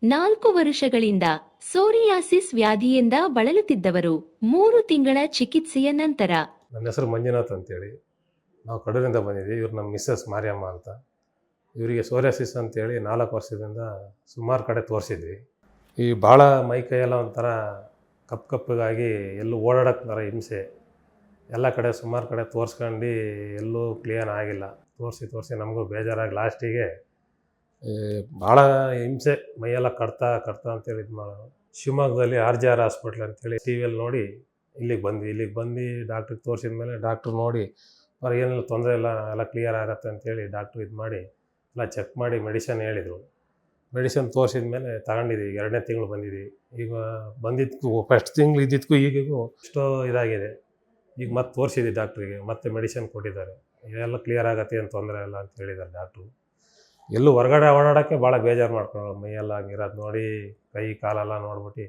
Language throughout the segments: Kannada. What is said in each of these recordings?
4 ವರ್ಷಗಳಿಂದ ಸೋರಿಯಾಸಿಸ್ ವ್ಯಾಧಿಯಿಂದ ಬಳಲುತ್ತಿದ್ದವರು 3 ತಿಂಗಳ ಚಿಕಿತ್ಸೆಯ ನಂತರ. ನನ್ನ ಹೆಸರು ಮಂಜುನಾಥ್ ಅಂತೇಳಿ, ನಾವು ಕಡೂರಿಂದ ಬಂದಿದ್ದೀವಿ. ಇವ್ರು ನಮ್ಮ ಮಿಸ್ಸಸ್ ಮಾರಿಯಮ್ಮ ಅಂತ. ಇವರಿಗೆ ಸೋರಿಯಾಸಿಸ್ ಅಂತೇಳಿ 4 ವರ್ಷದಿಂದ ಸುಮಾರು ಕಡೆ ತೋರಿಸಿದ್ವಿ. ಈ ಭಾಳ ಮೈಕೈಯೆಲ್ಲ ಒಂಥರ ಕಪ್ಪಗಾಗಿ ಎಲ್ಲೂ ಓಡಾಡೋಕ್ಕೆ ಹಿಂಸೆ. ಎಲ್ಲ ಕಡೆ ಸುಮಾರು ಕಡೆ ತೋರಿಸ್ಕೊಂಡು ಎಲ್ಲೂ ಕ್ಲಿಯರ್ ಆಗಿಲ್ಲ. ತೋರಿಸಿ ನಮಗೂ ಬೇಜಾರಾಗಿ ಲಾಸ್ಟಿಗೆ ಭಾಳ ಹಿಂಸೆ, ಮೈಯೆಲ್ಲ ಕಡ್ತಾ ಅಂತೇಳಿ ಇದು ಮಾಡೋದು. ಶಿವಮೊಗ್ಗದಲ್ಲಿ RJR ಹಾಸ್ಪಿಟ್ಲ್ ಅಂತೇಳಿ ಟಿ ವಿಯಲ್ಲಿ ನೋಡಿ ಇಲ್ಲಿಗೆ ಬಂದು ಡಾಕ್ಟ್ರಿಗೆ ತೋರಿಸಿದ ಮೇಲೆ ಡಾಕ್ಟ್ರು ನೋಡಿ ಅವ್ರಿಗೆ ಏನೆಲ್ಲ ತೊಂದರೆ ಇಲ್ಲ, ಎಲ್ಲ ಕ್ಲಿಯರ್ ಆಗುತ್ತೆ ಅಂತೇಳಿ ಡಾಕ್ಟ್ರು ಇದು ಮಾಡಿ ಎಲ್ಲ ಚೆಕ್ ಮಾಡಿ ಮೆಡಿಸನ್ ಹೇಳಿದರು. ಮೆಡಿಸನ್ ತೋರಿಸಿದ ಮೇಲೆ ತಗೊಂಡಿದ್ದೀವಿ. 2ನೇ ತಿಂಗಳು ಬಂದಿದ್ದೀವಿ. ಈಗ ಬಂದಿದ್ದಕ್ಕೂ ಫಸ್ಟ್ ತಿಂಗಳು ಇದ್ದಿದ್ದಕ್ಕೂ ಈಗಿಗೂ ಎಷ್ಟೋ ಇದಾಗಿದೆ. ಈಗ ಮತ್ತೆ ತೋರಿಸಿದ್ವಿ ಡಾಕ್ಟ್ರಿಗೆ, ಮತ್ತೆ ಮೆಡಿಸನ್ ಕೊಟ್ಟಿದ್ದಾರೆ. ಇದೆಲ್ಲ ಕ್ಲಿಯರ್ ಆಗತ್ತೆ, ಏನು ತೊಂದರೆ ಇಲ್ಲ ಅಂತ ಹೇಳಿದ್ದಾರೆ ಡಾಕ್ಟ್ರು. ಎಲ್ಲೂ ಹೊರಗಡೆ ಓಡಾಡೋಕ್ಕೆ ಭಾಳ ಬೇಜಾರು ಮಾಡ್ಕೊಳ್ಳೋ, ಮೈಯೆಲ್ಲ ಹಂಗಿರೋದು ನೋಡಿ, ಕೈ ಕಾಲೆಲ್ಲ ನೋಡ್ಬಿಟ್ಟು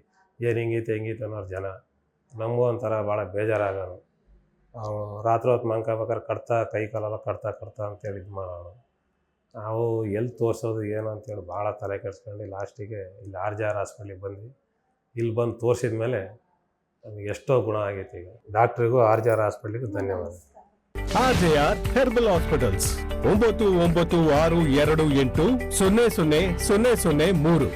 ಏನು ಹಿಂಗೈತೆ ಅನ್ನೋರು ಜನ. ನಮಗೂ ಒಂಥರ ಭಾಳ ಬೇಜಾರಾಗೋದು. ರಾತ್ರಿ ಹೊತ್ತು ಮಲ್ಕೋಬೇಕಾದ್ರೆ ಕೈ ಕಾಲೆಲ್ಲ ಕಡ್ತಾ ಅಂತೇಳಿ ಇದು ಮಾಡೋರು. ನಾವು ಎಲ್ಲಿ ತೋರಿಸೋದು ಏನು ಅಂತೇಳಿ ಭಾಳ ತಲೆ ಕೆಡಿಸ್ಕೊಂಡು ಲಾಸ್ಟಿಗೆ ಇಲ್ಲಿ RJR ಹಾಸ್ಪಿಟ್ಲಿಗೆ ಬಂದ್ವಿ. ಇಲ್ಲಿ ಬಂದು ತೋರಿಸಿದ ಮೇಲೆ ನಮಗೆ ಎಷ್ಟೋ ಗುಣ ಆಗೈತೆ. ಈಗ ಡಾಕ್ಟ್ರಿಗೂ RJR ಹಾಸ್ಪಿಟ್ಲಿಗೂ ಧನ್ಯವಾದ. RJR herbal hospitals 9962280003